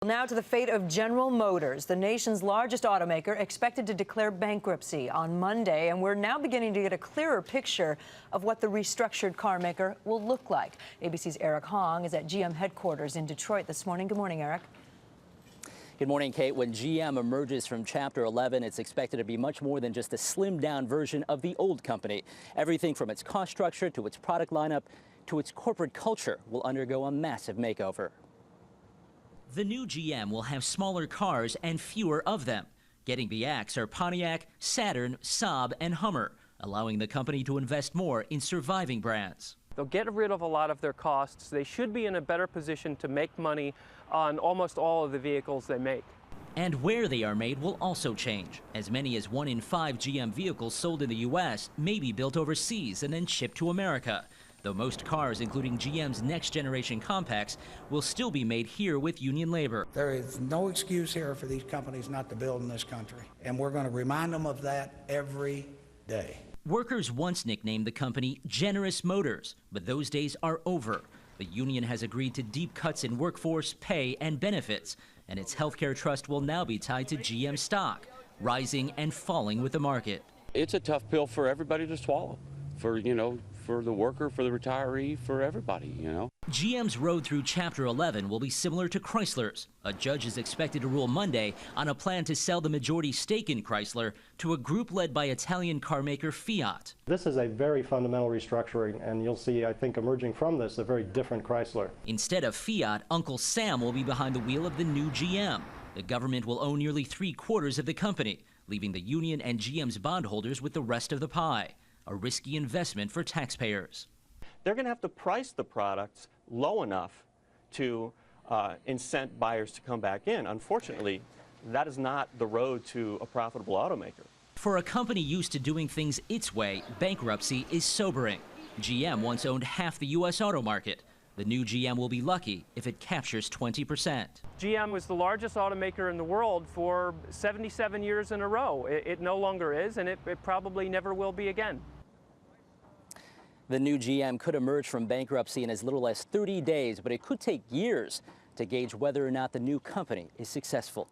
Now to the fate of General Motors, the nation's largest automaker, expected to declare bankruptcy on Monday, and we're now beginning to get a clearer picture of what the restructured car maker will look like. ABC's Eric Hong is at GM headquarters in Detroit this morning. Good morning, Eric. Good morning, Kate. When GM emerges from Chapter 11, it's expected to be much more than just a slimmed-down version of the old company. Everything from its cost structure to its product lineup to its corporate culture will undergo a massive makeover. The new GM will have smaller cars and fewer of them. Getting the axe are Pontiac, Saturn, Saab, and Hummer, allowing the company to invest more in surviving brands. They'll get rid of a lot of their costs. They should be in a better position to make money on almost all of the vehicles they make. And where they are made will also change. As many as 1 in 5 GM vehicles sold in the U.S. may be built overseas and then shipped to America. Though most cars, including GM's next-generation compacts, will still be made here with union labor. There is no excuse here for these companies not to build in this country, and we're going to remind them of that every day. Workers once nicknamed the company Generous Motors, but those days are over. The union has agreed to deep cuts in workforce, pay, and benefits, and its healthcare trust will now be tied to GM stock, rising and falling with the market. It's a tough pill for everybody to swallow, for the worker, for the retiree, for everybody, GM's road through Chapter 11 will be similar to Chrysler's. A judge is expected to rule Monday on a plan to sell the majority stake in Chrysler to a group led by Italian carmaker Fiat. This is a very fundamental restructuring, and you'll see, I think, emerging from this, a very different Chrysler. Instead of Fiat, Uncle Sam will be behind the wheel of the new GM. The government will own nearly 3/4 of the company, leaving the union and GM's bondholders with the rest of the pie. A risky investment for taxpayers. They're going to have to price the products low enough to incent buyers to come back in. Unfortunately, that is not the road to a profitable automaker. For a company used to doing things its way, bankruptcy is sobering. GM once owned half the U.S. auto market. The new GM will be lucky if it captures 20%. GM was the largest automaker in the world for 77 years in a row. It no longer is, and it probably never will be again. The new GM could emerge from bankruptcy in as little as 30 days, but it could take years to gauge whether or not the new company is successful.